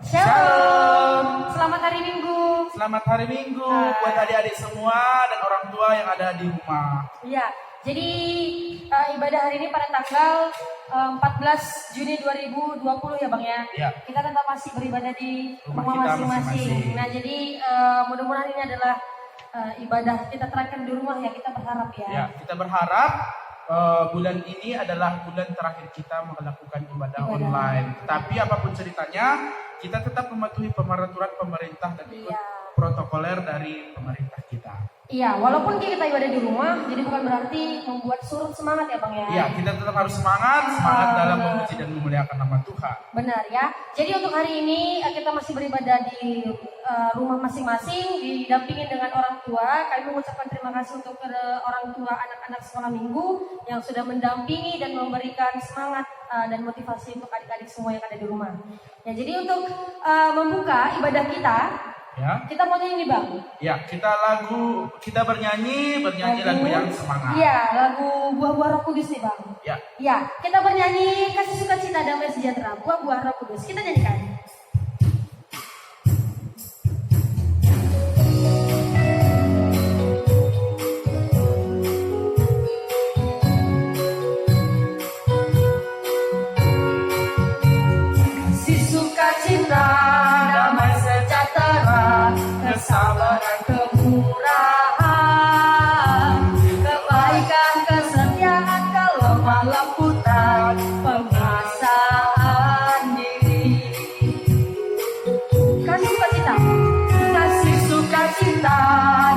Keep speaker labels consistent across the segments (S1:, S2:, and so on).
S1: Shalom.
S2: Selamat hari Minggu.
S1: Selamat hari Minggu buat adik-adik semua dan orang tua yang ada di rumah.
S2: Iya, jadi ibadah hari ini pada tanggal 14 Juni 2020 ya Bang ya.
S1: Iya.
S2: Kita tetap masih beribadah di
S1: Rumah
S2: rumah
S1: kita
S2: masing-masing.
S1: masing-masing.
S2: Nah jadi mudah-mudahan ini adalah ibadah kita terakhir di rumah ya, kita berharap ya.
S1: Ya, kita berharap bulan ini adalah bulan terakhir kita melakukan ibadah online. Tapi apapun ceritanya, kita tetap mematuhi peraturan pemerintah dan ikut protokoler dari pemerintah kita.
S2: Iya, walaupun kita ibadah di rumah, jadi bukan berarti membuat surut semangat ya Bang ya.
S1: Iya, kita tetap harus semangat dalam memuji dan memuliakan nama Tuhan.
S2: Benar ya. Jadi untuk hari ini kita masih beribadah di rumah masing-masing, didampingi dengan orang tua. Kami mengucapkan terima kasih untuk orang tua anak-anak sekolah minggu yang sudah mendampingi dan memberikan semangat dan motivasi untuk adik-adik semua yang ada di rumah. Ya, jadi untuk membuka ibadah kita, kita mau nyanyi Bang.
S1: Ya, kita bernyanyi lagu yang semangat.
S2: Iya, lagu Buah-buah Roh Kudus nih Bang.
S1: Ya.
S2: Ya, kita bernyanyi kasih sukacita damai sejahtera Buah-buah Roh Kudus. Kita nyanyikan. Kasih sukacita damai sejahtera, kesabaran, kemurahan, kebaikan, kesetiaan, kelemah lembutan, pengasaan diri. Kasih sukacita,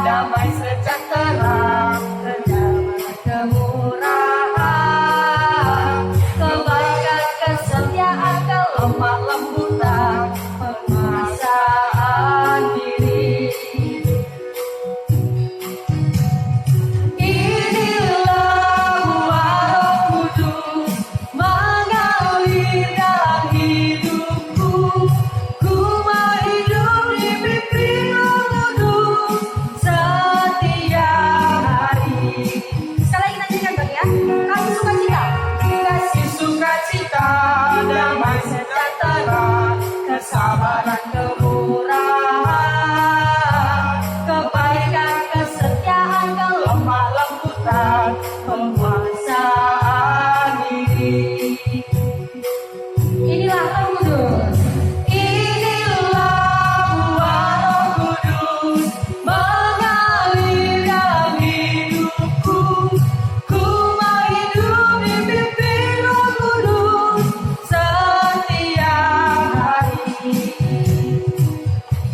S2: damai sejahtera, kesabaran, kemurahan, kebaikan, kesetiaan, kelemah lembutan, pengasaan diri. Inilah buah Roh Kudus mengalir dalam hidupku. Ku mau hidup dipimpin Roh Kudus setiap hari. Sekali lagi nyanyikan Bang ya. Kasih sukacita, damai sejahtera, kesabaran, kemurahan, kebaikan, kesetiaan, kelemah lembutan, penguasaan diri. Inilah Roh Kudus. Inilah buah Roh Kudus mengalir dalam hidupku. Ku mau hidup dipimpin Roh Kudus setiap hari.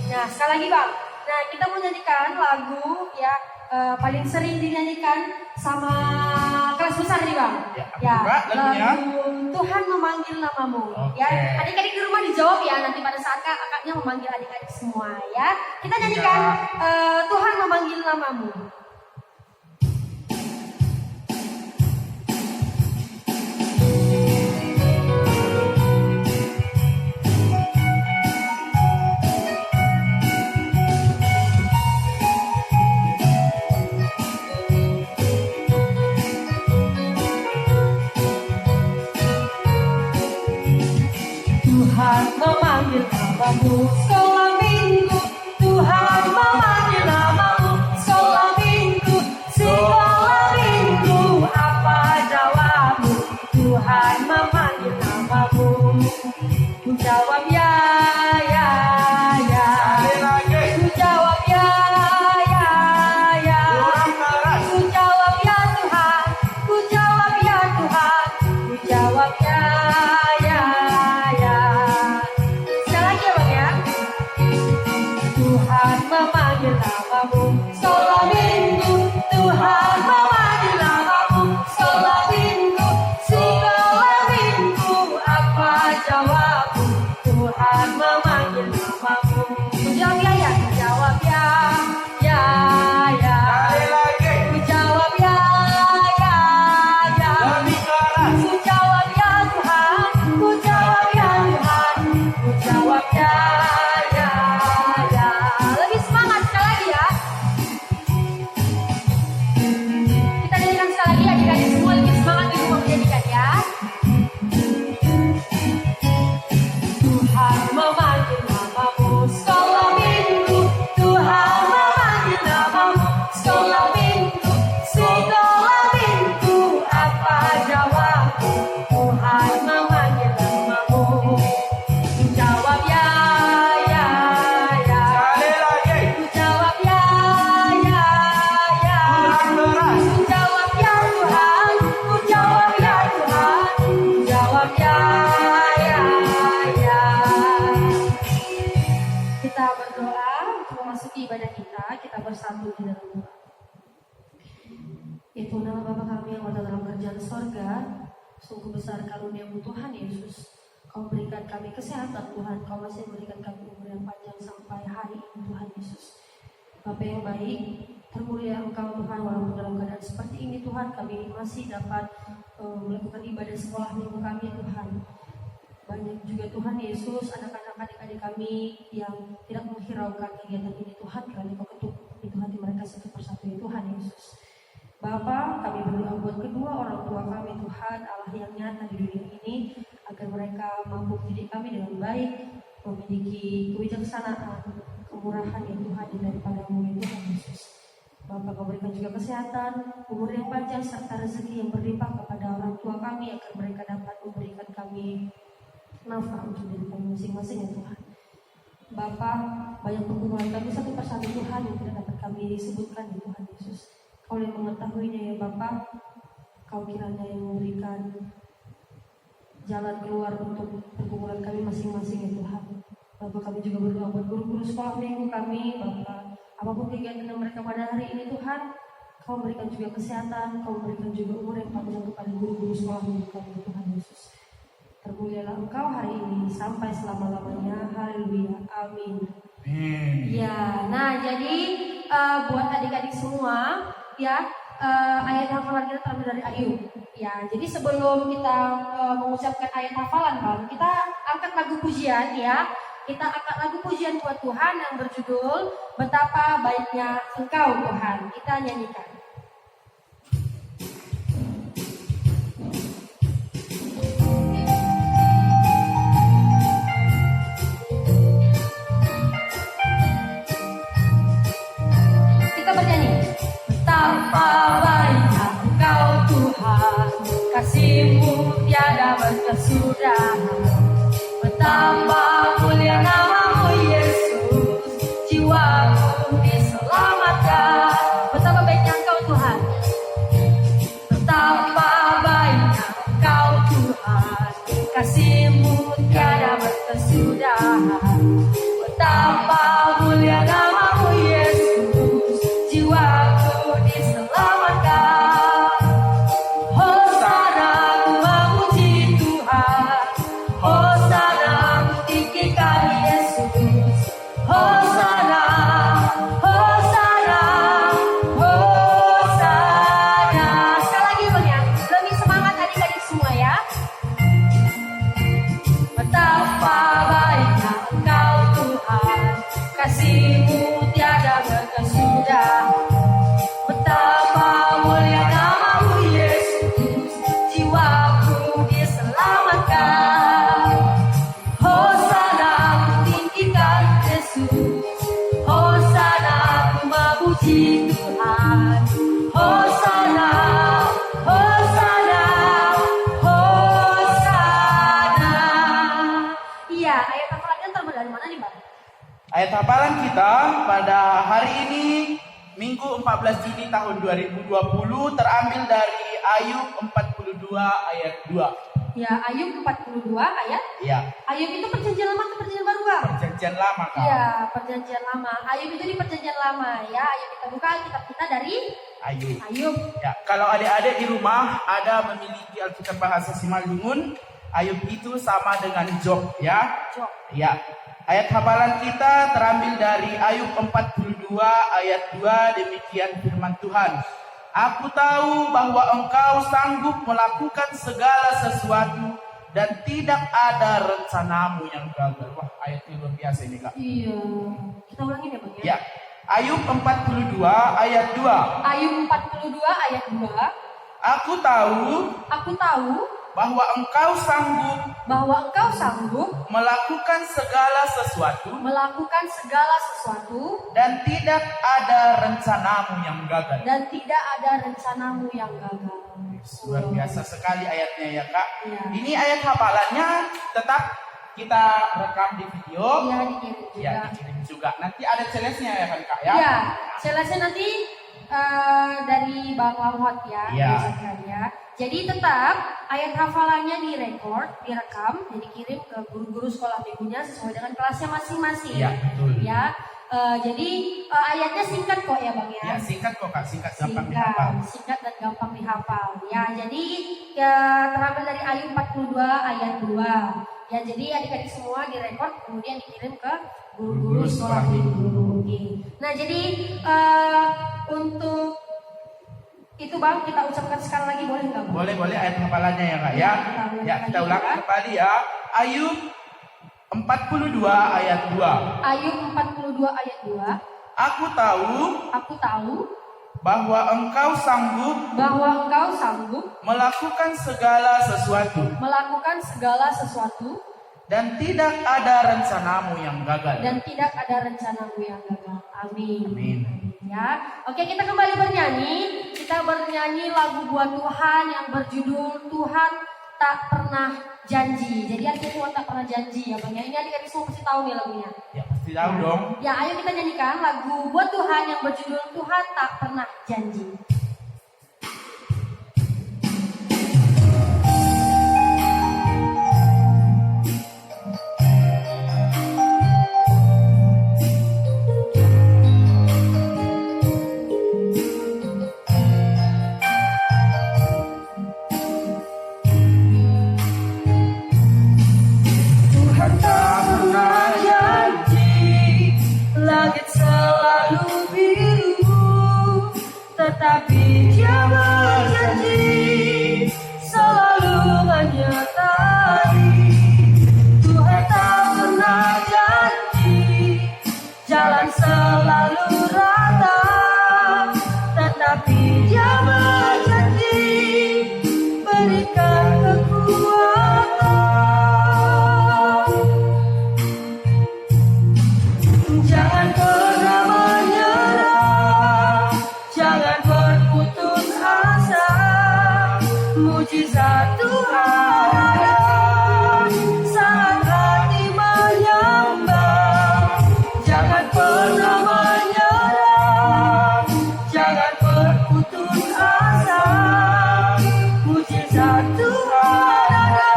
S2: Nah, sekali lagi Bang. Nah, kita mau nyanyikan lagu ya paling sering dinyanyikan sama kelas besar nih Bang.
S1: Ya, lagunya?
S2: Lagu Tuhan Memanggil Namamu.
S1: Oke.
S2: Ya, adik-adik di rumah dijawab ya nanti pada saat kakaknya memanggil adik-adik semua ya. Kita nyanyikan Tuhan Memanggil Namamu. Tuhan memanggil namamu sekolah minggu. Tuhan memanggil namamu sekolah minggu. Sekolah minggu apa jawabmu? Tuhan memanggil namamu. Ku jawab ya, ya, ya. Ku jawab ya, ya, ya. Ku jawab ya Tuhan. Ku jawab ya Tuhan. Ku jawab ya, ya, ya. Sekali lagi ya Bang ya. Tuhan memanggil namamu sekolah minggu. Tuhan memanggil namamu sekolah minggu. Sekolah minggu apa jawabmu? ibadah kita bersatu di dalam doa. Itu nama Bapa kami yang ada dalam kerajaan sorga, sungguh besar karunia-Mu Tuhan Yesus. Kau berikan kami kesehatan Tuhan, Kau masih berikan kami umur yang panjang sampai hari ini Tuhan Yesus. Bapa yang baik, termulia Engkau Tuhan, walaupun dalam keadaan seperti ini Tuhan, kami masih dapat melakukan ibadah sekolah minggu kami Tuhan. Banyak juga Tuhan Yesus, anak-anak adik-adik kami yang tidak menghiraukan kegiatan ini Tuhan, karena Kau ketuk pintu hati mereka satu persatu ya Tuhan Yesus. Bapa, kami berdoa buat kedua orang tua kami Tuhan, Allah yang nyata di dunia ini, agar mereka mampu mendidik kami dengan baik, memiliki kebijaksanaan, kemurahan ya Tuhan daripada-Mu ya Tuhan Yesus. Bapa, Kau berikan juga kesehatan, umur yang panjang serta rezeki yang berlimpah kepada orang tua kami, agar mereka dapat memberikan kami nafkah untuk diri kami masing-masing ya Tuhan. Bapa, banyak pergumulan kami satu persatu Tuhan yang tidak dapat kami sebutkan ya Tuhan Yesus. Kau yang mengetahuinya ya Bapa, Kau kiranya yang memberikan jalan keluar untuk pergumulan kami masing-masing ya Tuhan. Bapa, kami juga berdoa buat guru-guru sekolah minggu kami, Bapa. Apapun kegiatan mereka pada hari ini Tuhan, Kau berikan juga kesehatan, Kau berikan juga umur yang panjang kepada guru-guru sekolah minggu kami Tuhan Yesus. Termulialah Engkau hari ini sampai selama-lamanya. Haleluya. Amin. Ya, nah jadi buat adik-adik semua ya, ayat hafalan kita terambil dari Ayub. Ya, jadi sebelum kita mengucapkan ayat hafalan Bang, kita angkat lagu pujian ya. Kita angkat lagu pujian buat Tuhan yang berjudul Betapa Baiknya Engkau Tuhan. Kita nyanyikan. Kita bernyanyi. Betapa baiknya Engkau Tuhan, kasih-Mu tiada berkesudahan. Betapa mulia nama-Mu Yesus, jiwaku diselamatkan. Betapa baiknya Engkau Tuhan. Betapa baiknya Engkau Tuhan, kasih-Mu tiada berkesudahan. Betapa mulia nama-Mu Yesus, jiwaku diselamatkan. Hosana ku memuji Tuhan, Hosana ku tinggikan Yesus. Hosana, Hosana, Hosana. Sekali lagi Bang ya, lebih semangat adik-adik semua ya. Betapa baiknya Engkau Tuhan, kasih-Mu tiada berkesudahan. Betapa mulia nama-Mu Yesus, jiwaku diselamatkan. Hosana ku tinggikan Yesus, Hosana ku memuji Tuhan. Hosana, Hosana, Hosana. Iya, ayat hafalannya terambil dari mana nih Bang?
S1: Ayat hafalan kita pada hari ini Minggu 14 Juni tahun 2020 terambil dari Ayub 42 ayat 2.
S2: Ya, Ayub 42 ayat.
S1: Ya,
S2: Ayub itu perjanjian lama atau perjanjian baru Bang?
S1: perjanjian lama Kak.
S2: Iya, perjanjian lama. Ayub itu di perjanjian lama ya. Ayo kita buka kitab kita dari
S1: Ayub.
S2: Ayub.
S1: Ya, kalau adik-adik di rumah ada memiliki Alkitab bahasa Simalungun, Ayub itu sama dengan Job ya.
S2: Job.
S1: Ya. Ayat hafalan kita terambil dari Ayub 42 ayat 2, demikian firman Tuhan. Aku tahu bahwa Engkau sanggup melakukan segala sesuatu dan tidak ada rencanamu yang gagal. Wah, ayatnya luar biasa ini Kak.
S2: Iya. Kita ulangin ya Bang ya.
S1: Ya. Ayub 42 ayat 2.
S2: Ayub 42 ayat 2.
S1: Aku tahu bahwa Engkau sanggup melakukan segala sesuatu dan tidak ada rencanamu yang gagal. Luar biasa sekali ayatnya ya Kak.
S2: Ya.
S1: Ini ayat hafalannya tetap kita rekam di video.
S2: Iya, dikirim juga.
S1: Ya, dikirim juga. Nanti ada celesnya ya kan Kak ya?
S2: Iya, selesai nanti dari Bang Lamhot ya,
S1: Iya.
S2: biasakan ya. Jadi tetap ayat hafalannya direkam, jadi kirim ke guru-guru sekolah minggunya sesuai dengan kelasnya masing-masing.
S1: Iya, betul.
S2: Ya, Jadi ayatnya singkat kok ya Bang
S1: Ya
S2: ya.
S1: singkat kok Kak, singkat gampang dihafal.
S2: Singkat dan gampang dihafal. Ya, jadi ya, terambil dari Ayub 42 ayat 2. Ya, jadi adik-adik semua direkod kemudian dikirim ke guru-guru sekolah minggu. Nah, jadi untuk itu Bang kita ucapkan sekali lagi boleh nggak Bang?
S1: Boleh ayat hafalannya ya Kak ya. Ya kita ulangi kembali ya. Ayub 42 ayat 2.
S2: Ayub 42 ayat 2.
S1: Aku tahu bahwa engkau sanggup melakukan segala sesuatu dan tidak ada rencanamu yang gagal.
S2: Amin. Ya, oke kita kembali bernyanyi. Kita bernyanyi lagu buat Tuhan yang berjudul Tuhan Tak Pernah Janji. Jadi artinya Tuhan tak pernah janji ya Bang ya. Ini adik-adik semua pasti tahu nih lagunya.
S1: Ya pasti tahu dong.
S2: Ya ayo kita nyanyikan lagu buat Tuhan yang berjudul Tuhan Tak Pernah Janji.
S3: Langit selalu biru, tetapi Dia berjanji selalu menyertai. Tuhan tak pernah janji jalan selalu rata, tetapi Dia berjanji berikan kekuatan. Jangan pernah menyerah, jangan berputus asa. Mujizat Tuhan ada saat hati menyembah. Jangan pernah menyerah, jangan berputus asa. Mujizat Tuhan ada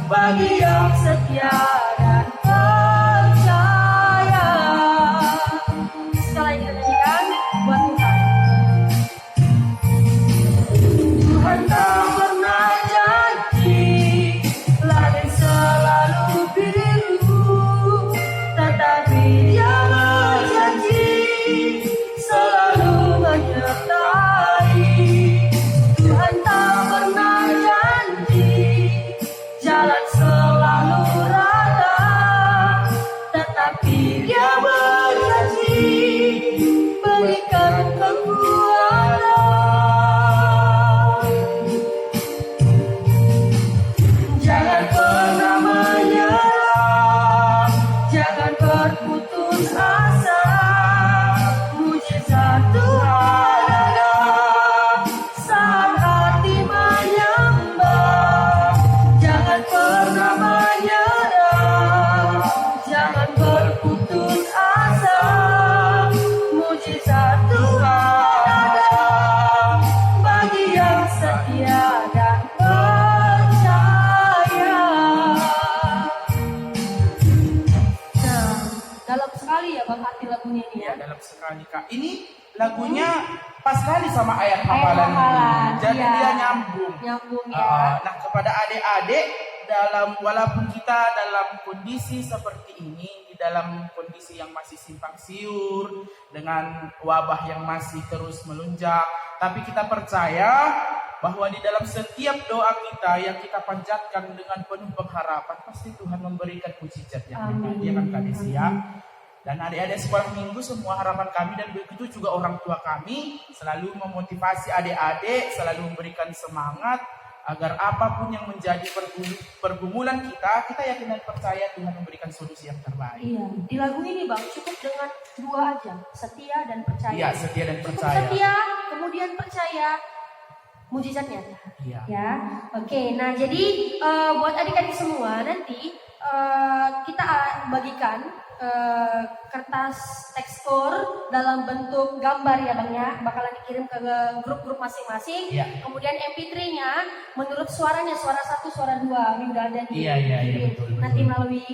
S3: bagi yang setia dan percaya.
S2: Sekali lagi kita nyanyikan buat Tuhan.
S3: Tuhan tak pernah janji langit selalu biru, tetapi Dia berjanji selalu menyertai. Tuhan tak pernah janji jalan selalu rata, tetapi Dia berjanji berikan kekuatan. Jangan pernah menyerah, jangan berputus asa. Mujizat Tuhan ada saat hati menyembah. Jangan pernah menyerah, jangan berputus asa. Mujizat Tuhan ada bagi yang setia dan percaya.
S2: Nah, dalam sekali ya Bang arti lagunya ini ya.
S1: Ya dalam sekali Kak. Ini lagunya pas sekali sama ayat
S2: Ayat
S1: hafalan ini.
S2: hafalan,
S1: Jadi
S2: iya.
S1: dia nyambung.
S2: Nyambung ya.
S1: Nah kepada adik-adik walaupun kita dalam kondisi seperti ini, di dalam kondisi yang masih simpang siur dengan wabah yang masih terus melunjak, tapi kita percaya bahwa di dalam setiap doa kita yang kita panjatkan dengan penuh pengharapan, pasti Tuhan memberikan mujizat yang
S2: Amin.
S1: dia kan Kak Desi ya. Dan adik-adik sekolah minggu semua harapan kami dan begitu juga orang tua kami selalu memotivasi adik-adik, selalu memberikan semangat agar apapun yang menjadi pergumulan kita yakin dan percaya Tuhan memberikan solusi yang terbaik.
S2: Iya, di lagu ini Bang cukup dengan dua aja, setia dan percaya.
S1: Iya, setia dan
S2: Cukup
S1: percaya.
S2: setia, kemudian percaya, mujizatnya.
S1: Iya.
S2: Ya, oke. Nah jadi buat adik-adik semua nanti kita bagikan kertas tekstur dalam bentuk gambar ya Bang ya, bakalan dikirim ke grup-grup masing-masing.
S1: Iya.
S2: Kemudian MP3-nya menurut suaranya, suara 1, suara 2 ini udah ada di
S1: Iya, betul.
S2: nanti melalui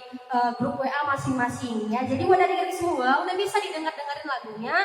S2: grup WA masing-masing ya. Jadi buat adik-adik semua udah bisa didengar-dengarin lagunya,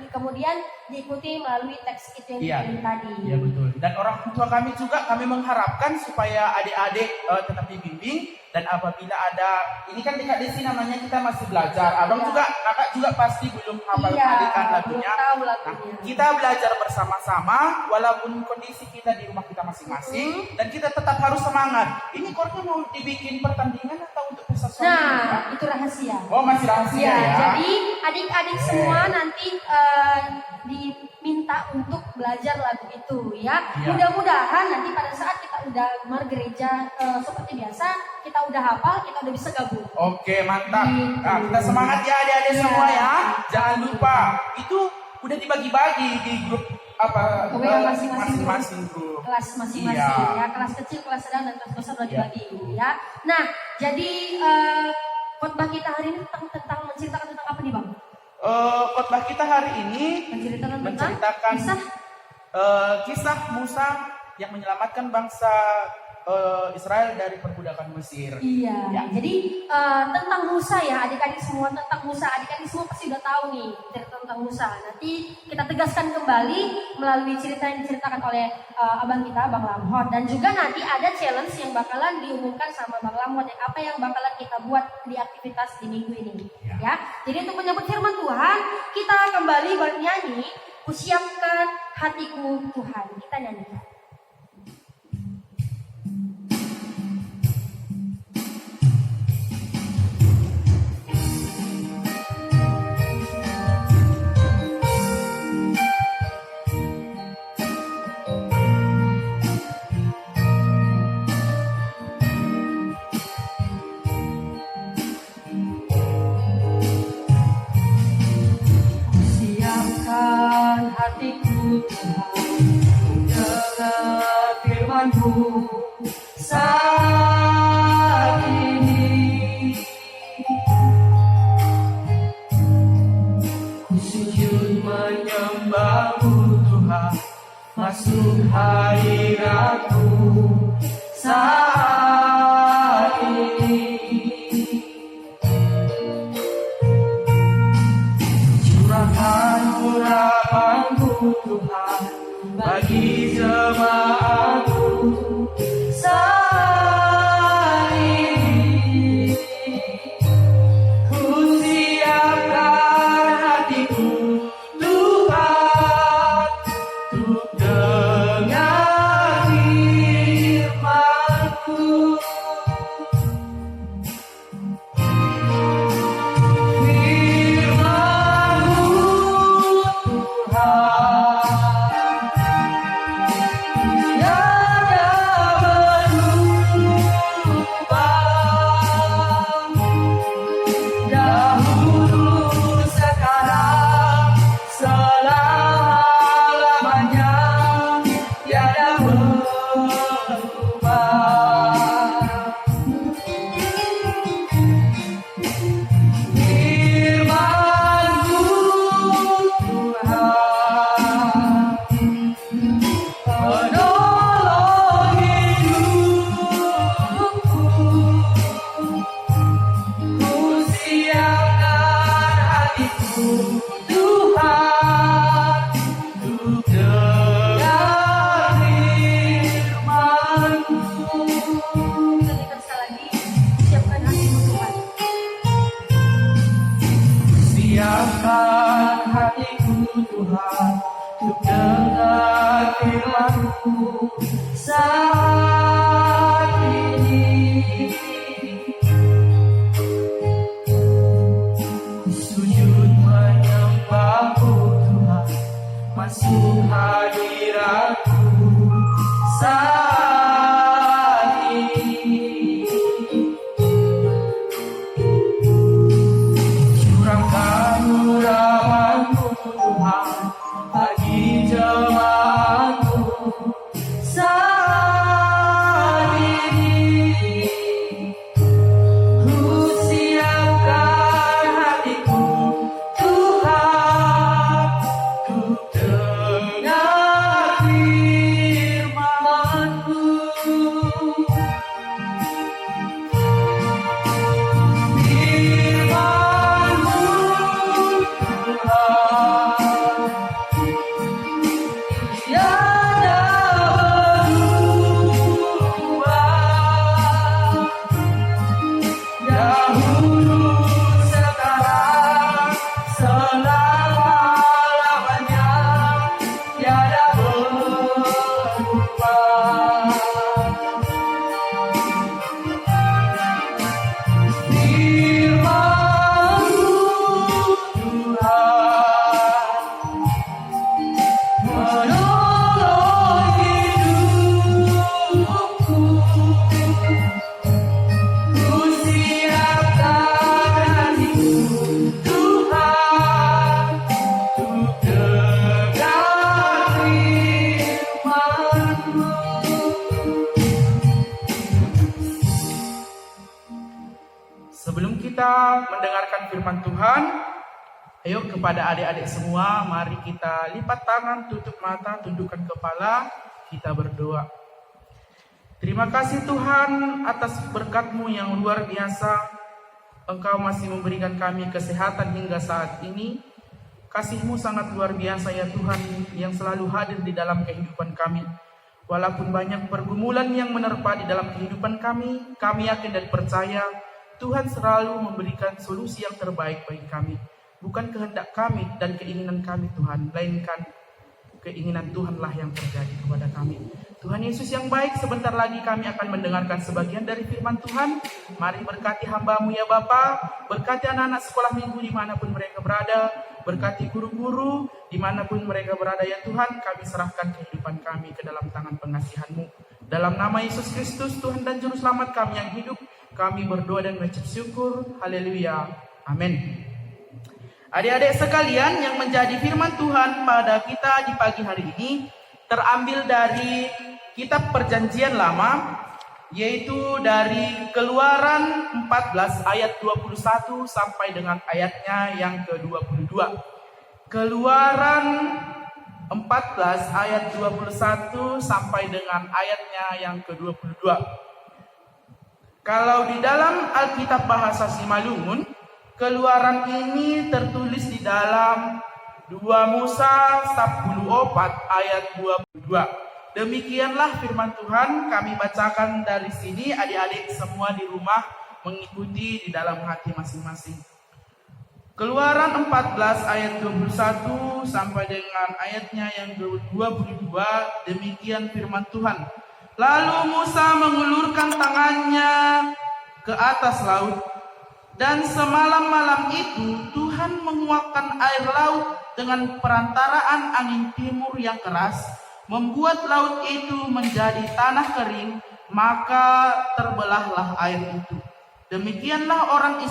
S2: kemudian diikuti melalui teks itu yang dikirim tadi.
S1: Iya betul. Dan orang tua kami juga kami mengharapkan supaya adik-adik tetap dibimbing, dan apabila ada, ini kan Kak Desi namanya kita masih belajar. Abang juga, kakak juga pasti belum hafal kan lagunya.
S2: Belum tahu
S1: Nah,
S2: lagunya.
S1: kita belajar bersama-sama walaupun kondisi kita di rumah kita masing-masing, dan kita tetap harus semangat. Ini chordnya mau dibikin pertandingan atau untuk pesta suara?
S2: Nah, itu rahasia.
S1: Oh, masih rahasia
S2: Ya,
S1: ya.
S2: jadi adik-adik semua nanti diminta untuk belajar lagu itu ya.
S1: Iya.
S2: Mudah-mudahan nanti pada saat kita udah gereja seperti biasa, kita udah hafal, kita udah bisa gabung.
S1: Oke, mantap.
S2: Gitu.
S1: Nah, kita semangat ya adik-adik
S2: Iya.
S1: semua ya. Jangan lupa, itu udah dibagi-bagi di grup masing-masing grup.
S2: Kelas masing-masing
S1: Iya.
S2: ya, kelas kecil, kelas sedang, dan kelas besar udah dibagi ya. Nah, jadi khotbah kita hari ini tentang menceritakan tentang apa nih Bang?
S1: Khotbah kita hari ini
S2: Menceritakan
S1: kisah Musa yang menyelamatkan bangsa Israel dari perbudakan Mesir.
S2: Iya,
S1: Ya.
S2: jadi tentang Musa ya, adik-adik semua tentang Musa. Adik-adik semua pasti udah tahu nih cerita tentang Musa. Nanti kita tegaskan kembali melalui cerita yang diceritakan oleh abang kita, Bang Lamhot. Dan juga nanti ada challenge yang bakalan diumumkan sama Bang Lamhot, yang apa yang bakalan kita buat di aktivitas di minggu ini. Ya, jadi untuk menyambut firman Tuhan, kita kembali bernyanyi, "Kusiapkan hatiku Tuhan." Kita nyanyikan.
S3: Siapkan hatiku Tuhan, dengar firman-Mu saat ini. Ku sujud menyembah-Mu Tuhan, masuk hadirat-Mu saat ini. Curahkan urapan-Mu Tuhan bagi jemaat-Mu saat ini. Ku siapkan hatiku Tuhan untuk dengar firman-Mu. Siapkan hatiku Tuhan untuk dengar firman-Mu saat ini. Ku sujud menyembah-Mu Tuhan, masuk hadirat-Mu saat ini. Curahkan urapan-Mu Tuhan bagi jemaat-Mu saat ini. Ku siap
S1: Sebelum kita mendengarkan firman Tuhan, ayo kepada adik-adik semua, mari kita lipat tangan, tutup mata, tundukkan kepala, kita berdoa. Terima kasih Tuhan atas berkat-Mu yang luar biasa. Engkau masih memberikan kami kesehatan hingga saat ini. Kasih-Mu sangat luar biasa ya Tuhan, yang selalu hadir di dalam kehidupan kami. Walaupun banyak pergumulan yang menerpa di dalam kehidupan kami yakin dan percaya Tuhan selalu memberikan solusi yang terbaik bagi kami. Bukan kehendak kami dan keinginan kami Tuhan, melainkan keinginan Tuhanlah yang terjadi kepada kami. Tuhan Yesus yang baik, sebentar lagi kami akan mendengarkan sebagian dari firman Tuhan. Mari berkati hamba-Mu ya Bapa, berkati anak-anak sekolah minggu dimanapun mereka berada, berkati guru-guru dimanapun mereka berada ya Tuhan. Kami serahkan kehidupan kami ke dalam tangan pengasihan-Mu. Dalam nama Yesus Kristus, Tuhan dan Juru Selamat kami yang hidup, kami berdoa dan mengucap syukur. Haleluya. Amin. Adik-adik sekalian, yang menjadi firman Tuhan pada kita di pagi hari ini terambil dari kitab Perjanjian Lama, yaitu dari Keluaran 14 ayat 21 sampai dengan ayatnya yang ke-22. Keluaran 14 ayat 21 sampai dengan ayatnya yang ke-22. Kalau di dalam Alkitab Bahasa Simalungun, Keluaran ini tertulis di dalam 2 Musa 14 ayat 22. Demikianlah firman Tuhan, kami bacakan dari sini, adik-adik semua di rumah mengikuti di dalam hati masing-masing. Keluaran 14 ayat 21 sampai dengan ayatnya yang ke-22, demikian firman Tuhan. Lalu Musa mengulurkan tangannya ke atas laut, dan semalam-malam itu Tuhan menguapkan air laut dengan perantaraan angin timur yang keras, membuat laut itu menjadi tanah kering, maka terbelahlah air itu. Demikianlah orang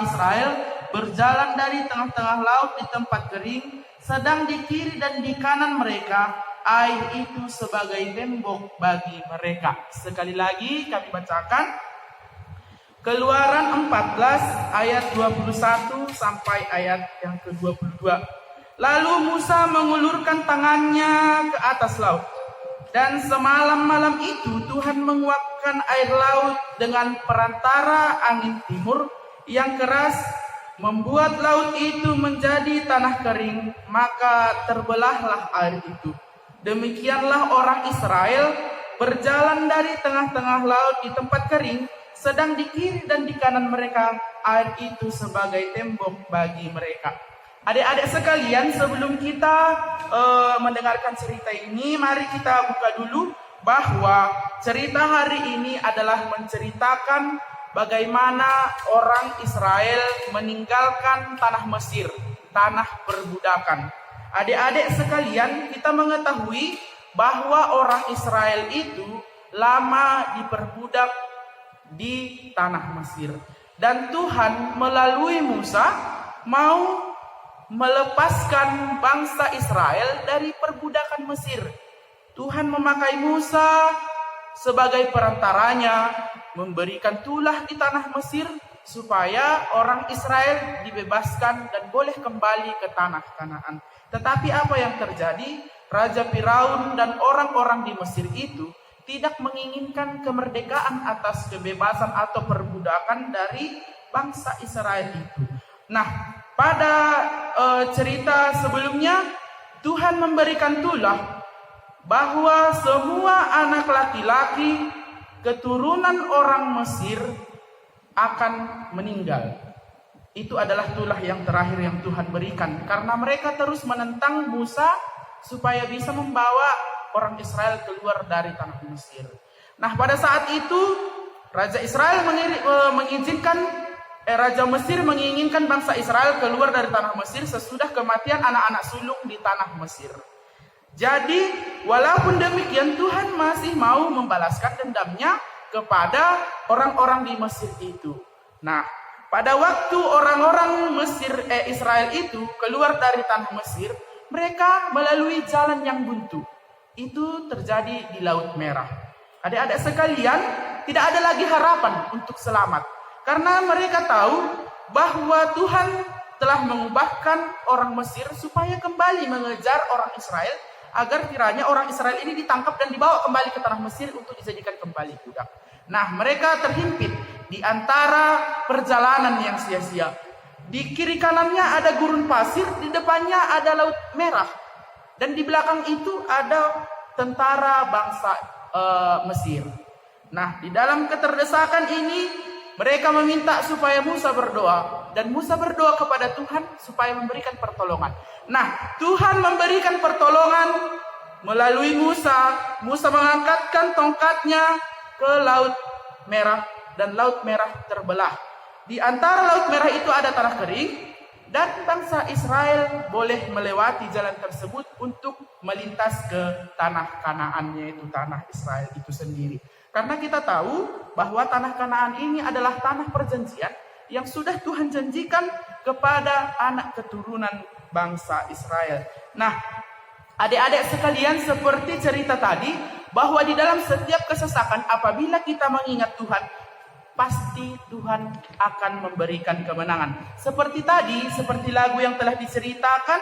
S1: Israel berjalan dari tengah-tengah laut di tempat kering, sedang di kiri dan di kanan mereka air itu sebagai tembok bagi mereka. Sekali lagi kami bacakan. Keluaran 14 ayat 21 sampai ayat yang ke-22. Lalu Musa mengulurkan tangannya ke atas laut, dan semalam-malam itu Tuhan menguapkan air laut dengan perantara angin timur yang keras, membuat laut itu menjadi tanah kering, maka terbelahlah air itu. Demikianlah orang Israel berjalan dari tengah-tengah laut di tempat kering, sedang di kiri dan di kanan mereka air itu sebagai tembok bagi mereka. Adik-adik sekalian, sebelum kita mendengarkan cerita ini, mari kita buka dulu bahwa cerita hari ini adalah menceritakan bagaimana orang Israel meninggalkan tanah Mesir, tanah perbudakan. Adik-adik sekalian, kita mengetahui bahwa orang Israel itu lama diperbudak di tanah Mesir, dan Tuhan melalui Musa mau melepaskan bangsa Israel dari perbudakan Mesir. Tuhan memakai Musa sebagai perantaranya, memberikan tulah di tanah Mesir supaya orang Israel dibebaskan dan boleh kembali ke tanah Kanaan. Tetapi apa yang terjadi? Raja Firaun dan orang-orang di Mesir itu tidak menginginkan kemerdekaan atas kebebasan atau perbudakan dari bangsa Israel itu. Nah, pada cerita sebelumnya Tuhan memberikan tulah bahwa semua anak laki-laki keturunan orang Mesir akan meninggal. Itu adalah tulah yang terakhir yang Tuhan berikan, karena mereka terus menentang Musa supaya bisa membawa orang Israel keluar dari tanah Mesir. Nah, pada saat itu Raja Israel Raja Mesir menginginkan bangsa Israel keluar dari tanah Mesir sesudah kematian anak-anak sulung di tanah Mesir. Jadi, walaupun demikian Tuhan masih mau membalaskan dendamnya kepada orang-orang di Mesir itu. Nah, pada waktu orang-orang Israel itu keluar dari tanah Mesir, mereka melalui jalan yang buntu. Itu terjadi di Laut Merah. Adik-adik sekalian, tidak ada lagi harapan untuk selamat. Karena mereka tahu bahwa Tuhan telah mengubahkan orang Mesir supaya kembali mengejar orang Israel, agar kiranya orang Israel ini ditangkap dan dibawa kembali ke tanah Mesir untuk dijadikan kembali budak. Nah, mereka terhimpit di antara perjalanan yang sia-sia. Di kiri kanannya ada gurun pasir, di depannya ada laut merah. Dan di belakang itu ada tentara bangsa Mesir. Nah, di dalam keterdesakan ini mereka meminta supaya Musa berdoa, dan Musa berdoa kepada Tuhan supaya memberikan pertolongan. Nah, Tuhan memberikan pertolongan melalui Musa. Musa mengangkatkan tongkatnya ke Laut Merah, dan Laut Merah terbelah. Di antara Laut Merah itu ada tanah kering, dan bangsa Israel boleh melewati jalan tersebut untuk melintas ke tanah Kanaan, yaitu tanah Israel itu sendiri. Karena kita tahu bahwa tanah Kanaan ini adalah tanah perjanjian yang sudah Tuhan janjikan kepada anak keturunan bangsa Israel. Nah, adik-adik sekalian, seperti cerita tadi, bahwa di dalam setiap kesesakan apabila kita mengingat Tuhan, pasti Tuhan akan memberikan kemenangan. Seperti tadi, seperti lagu yang telah diceritakan,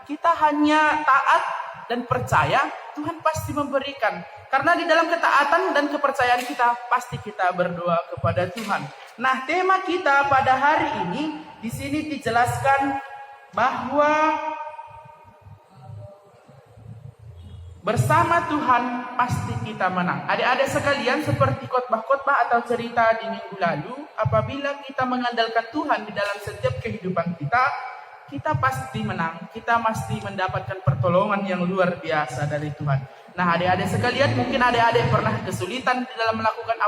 S1: kita hanya taat dan percaya, Tuhan pasti memberikan. Karena di dalam ketaatan dan kepercayaan kita, pasti kita berdoa kepada Tuhan. Nah, tema kita pada hari ini, di sini dijelaskan bahwa bersama Tuhan pasti kita menang. Adik-adik sekalian, seperti khotbah-khotbah atau cerita di minggu lalu, apabila kita mengandalkan Tuhan di dalam setiap kehidupan kita, kita pasti menang. Kita pasti mendapatkan pertolongan yang luar biasa dari Tuhan. Nah, adik-adik sekalian, mungkin adik-adik pernah kesulitan di dalam melakukan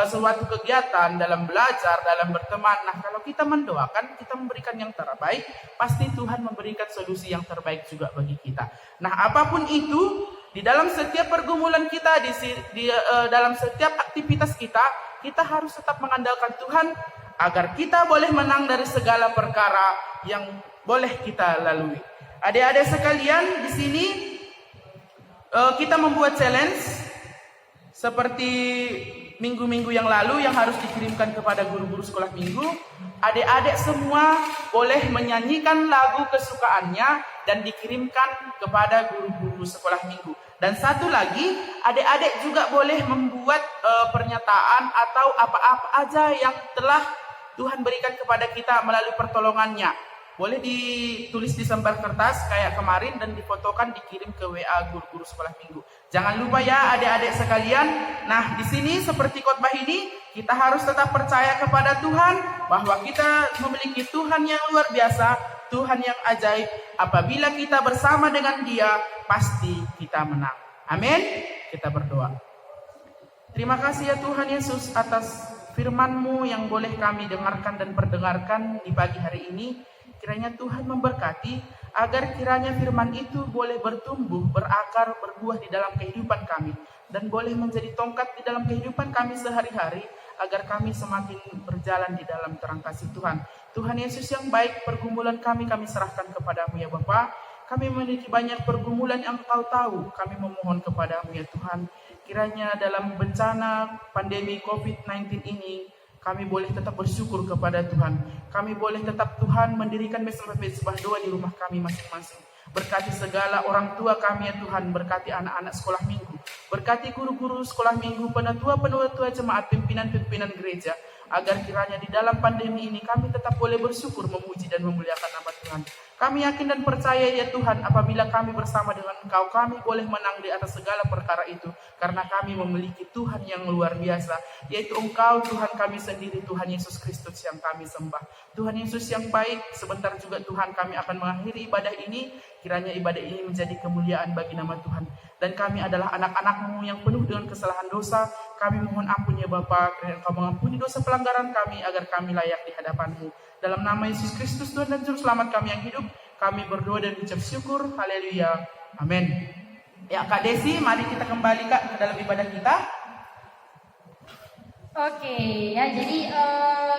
S1: suatu kegiatan, dalam belajar, dalam berteman. Nah, kalau kita mendoakan, kita memberikan yang terbaik, pasti Tuhan memberikan solusi yang terbaik juga bagi kita. Nah, apapun itu, di dalam setiap pergumulan kita, dalam setiap aktivitas kita, kita harus tetap mengandalkan Tuhan agar kita boleh menang dari segala perkara yang boleh kita lalui. Adik-adik sekalian, di sini kita membuat challenge seperti minggu-minggu yang lalu yang harus dikirimkan kepada guru-guru sekolah minggu. Adik-adik semua boleh menyanyikan lagu kesukaannya dan dikirimkan kepada guru-guru sekolah minggu. Dan satu lagi, adik-adik juga boleh membuat pernyataan atau apa-apa aja yang telah Tuhan berikan kepada kita melalui pertolongannya. Boleh ditulis di lembar kertas kayak kemarin dan difotokan, dikirim ke WA guru-guru sekolah minggu. Jangan lupa ya adik-adik sekalian. Nah, di sini seperti khotbah ini, kita harus tetap percaya kepada Tuhan bahwa kita memiliki Tuhan yang luar biasa, Tuhan yang ajaib. Apabila kita bersama dengan Dia, pasti kita menang. Amin. Kita berdoa. Terima kasih ya Tuhan Yesus atas firman-Mu yang boleh kami dengarkan dan perdengarkan di pagi hari ini. Kiranya Tuhan memberkati agar kiranya firman itu boleh bertumbuh, berakar, berbuah di dalam kehidupan kami. Dan boleh menjadi tongkat di dalam kehidupan kami sehari-hari agar kami semakin berjalan di dalam terang kasih Tuhan. Tuhan Yesus yang baik, pergumulan kami serahkan kepadamu ya Bapa. Kami memiliki banyak pergumulan yang Engkau tahu. Kami memohon kepadamu ya Tuhan. Kiranya dalam bencana pandemi COVID-19 ini, kami boleh tetap bersyukur kepada Tuhan. Kami boleh tetap Tuhan mendirikan mesbah doa di rumah kami masing-masing. Berkati segala orang tua kami ya Tuhan. Berkati anak-anak sekolah minggu. Berkati guru-guru sekolah minggu, penatua-penatua jemaat, pimpinan-pimpinan gereja. Agar kiranya di dalam pandemi ini kami tetap boleh bersyukur, memuji dan memuliakan nama Tuhan. Kami yakin dan percaya ya Tuhan, apabila kami bersama dengan Engkau, kami boleh menang di atas segala perkara itu. Karena kami memiliki Tuhan yang luar biasa, yaitu Engkau Tuhan kami sendiri, Tuhan Yesus Kristus yang kami sembah. Tuhan Yesus yang baik, sebentar juga Tuhan kami akan mengakhiri ibadah ini. Kiranya ibadah ini menjadi kemuliaan bagi nama Tuhan. Dan kami adalah anak-anak-Mu yang penuh dengan kesalahan dosa. Kami mohon ampun ya Bapa, kiranya Engkau mengampuni dosa pelanggaran kami agar kami layak di hadapan-Mu. Dalam nama Yesus Kristus Tuhan dan Juru Selamat kami yang hidup, kami berdoa dan ucap syukur. Haleluya. Amin. Ya Kak Desi, mari kita kembali Kak ke dalam ibadah kita.
S2: Oke, ya jadi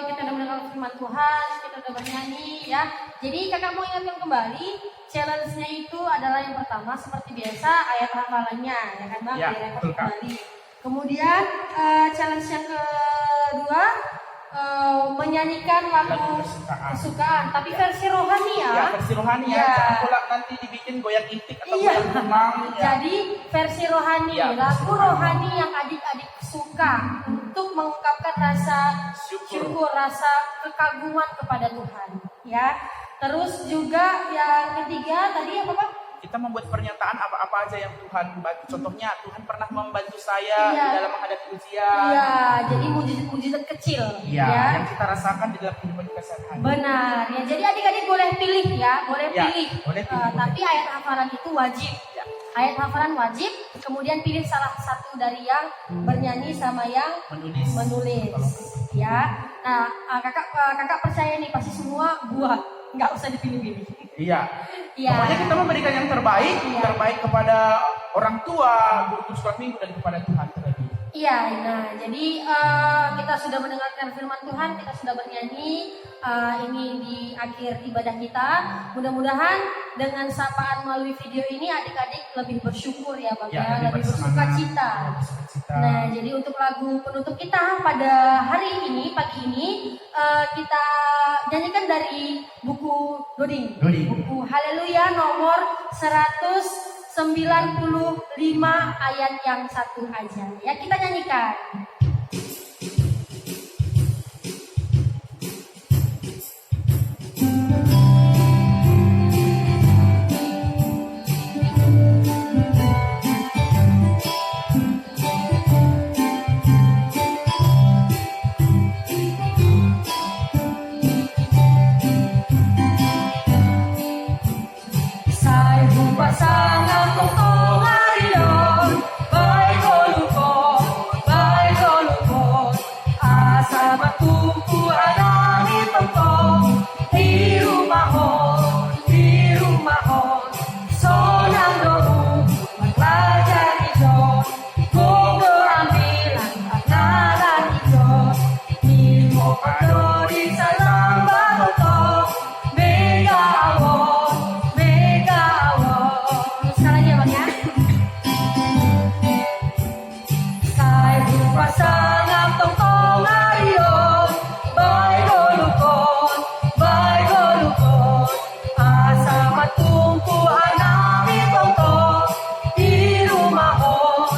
S2: kita udah mendengar firman Tuhan, kita udah bernyanyi ya. Jadi kakak mau ingatkan kembali, challenge-nya itu adalah yang pertama seperti biasa ayat hafalannya, ya kan Bang?
S1: Ya,
S2: Direkod
S1: betul, Kak.
S2: kembali. Kemudian challenge yang kedua menyanyikan lagu
S1: Lagu kesukaan.
S2: tapi versi rohani ya.
S1: Ya, versi rohani ya.
S2: Ya.
S1: Jangan pula nanti dibikin goyang intik atau
S2: Iya.
S1: goyang kemang. Ya.
S2: Jadi versi rohani,
S1: Ya, versi
S2: lagu rohani yang adik-adik suka untuk mengungkapkan rasa syukur, rasa kekaguman kepada Tuhan, ya. Terus juga yang ketiga tadi apa Pak?
S1: Kita membuat pernyataan apa-apa aja yang Tuhan bantu. Contohnya Tuhan pernah membantu saya
S2: Iya.
S1: di dalam menghadapi ujian.
S2: Iya, jadi mujizat-mujizat kecil,
S1: Iya,
S2: ya.
S1: yang kita rasakan di dalam kehidupan kita sehari-hari.
S2: Benar, ya. Jadi adik-adik boleh pilih ya, boleh
S1: Ya,
S2: pilih.
S1: boleh pilih, boleh.
S2: Tapi ayat hafalan itu wajib.
S1: Ya.
S2: Ayat hafalan wajib, kemudian pilih salah satu dari yang bernyanyi sama yang menulis. Ya. Nah, kakak percaya nih pasti semua buat, nggak usah dipilih-pilih.
S1: Iya.
S2: Iya.
S1: Pokoknya kita memberikan yang terbaik,
S2: Iya.
S1: terbaik kepada orang tua, guru sekolah minggu dan kepada Tuhan terlebih.
S2: Iya, nah jadi kita sudah mendengarkan firman Tuhan, kita sudah bernyanyi, ini di akhir ibadah kita. Mudah-mudahan dengan sapaan melalui video ini adik-adik lebih bersyukur ya Bang,
S1: Ya,
S2: lebih bersuka cita.
S1: Bersukacita.
S2: Nah, jadi untuk lagu penutup kita pada hari ini, pagi ini, kita nyanyikan dari buku Doding. Buku Haleluya nomor 195 ayat yang 1 aja. Ya, kita nyanyikan. Sai rupa sangat totong arion, baik golukon, asa matumpu adami totong, di rumahon, sonang dohu, belajar ijon, gogo ambilan, naran ijon, ilmu padori salam batotong, mega awon. Sekali lagi ya Bang ya. Sai rupa sangat tongtong arion, baik golukon, asa matumpu anami tongtong, di rumahon,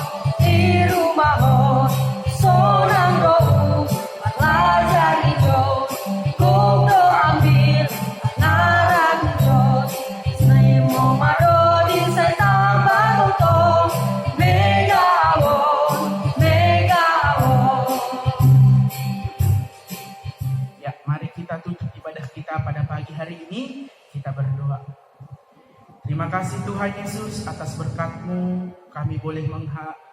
S2: sonang dohu, belajar ijon, kudo ambil, narang ijon, Naimo marodi say tambah totong, mega awon.
S1: Ya, mari kita tutup ibadah kita pada pagi hari ini. Kita berdoa. Terima kasih Tuhan Yesus atas berkat-Mu. Kami boleh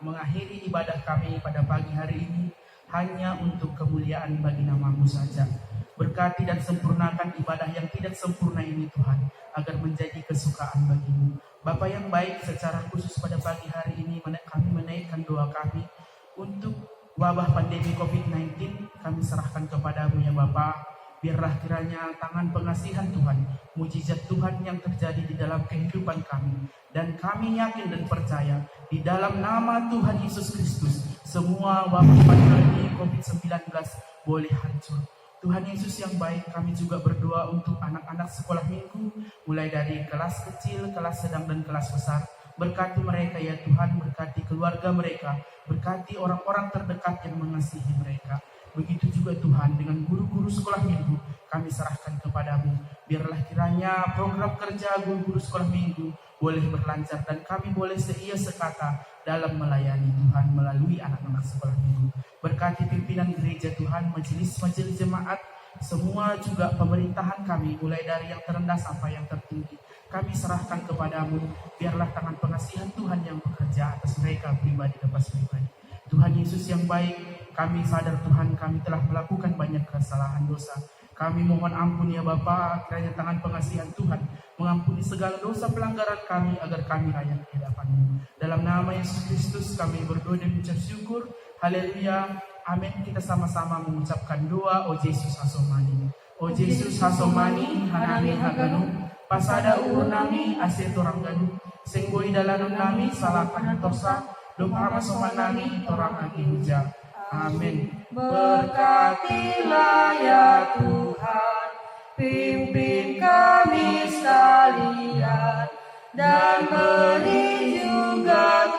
S1: mengakhiri ibadah kami pada pagi hari ini hanya untuk kemuliaan bagi nama-Mu saja. Berkati dan sempurnakan ibadah yang tidak sempurna ini Tuhan, agar menjadi kesukaan bagi-Mu. Bapa yang baik, secara khusus pada pagi hari ini kami menaikkan doa kami untuk wabah pandemi COVID-19. Kami serahkan kepada-Mu ya Bapa. Biarlah kiranya tangan pengasihan Tuhan, mujizat Tuhan yang terjadi di dalam kehidupan kami. Dan kami yakin dan percaya di dalam nama Tuhan Yesus Kristus, semua wabah pandemi COVID-19 boleh hancur. Tuhan Yesus yang baik, kami juga berdoa untuk anak-anak sekolah minggu, mulai dari kelas kecil, kelas sedang, dan kelas besar. Berkati mereka ya Tuhan, berkati keluarga mereka, berkati orang-orang terdekat yang mengasihi mereka. Begitu juga Tuhan dengan guru-guru sekolah minggu, kami serahkan kepada-Mu. Biarlah kiranya program kerja guru-guru sekolah minggu boleh berlancar dan kami boleh seia sekata dalam melayani Tuhan melalui anak-anak sekolah minggu. Berkati pimpinan gereja Tuhan, majelis-majelis jemaat, semua juga pemerintahan kami, mulai dari yang terendah sampai yang tertinggi. Kami serahkan kepada-Mu, biarlah tangan pengasihan Tuhan yang bekerja atas mereka pribadi lepas pribadi. Tuhan Yesus yang baik, kami sadar Tuhan kami telah melakukan banyak kesalahan dosa. Kami mohon ampun ya Bapa, kiranya tangan pengasihan Tuhan mengampuni segala dosa pelanggaran kami agar kami layak di hadapan-Mu. Dalam nama Yesus Kristus kami berdoa dan mengucap syukur. Haleluya. Amin. Kita sama-sama mengucapkan doa. O Yesus Hasomani. O Yesus Hasomani, hanami haganu, pasada urnami asih torang ganu, senggoi dalanun nami salakan tosa, doa somanami torang agi huja. Amin.
S2: Berkatilah ya Tuhan, pimpin kami sekalian, dan beri juga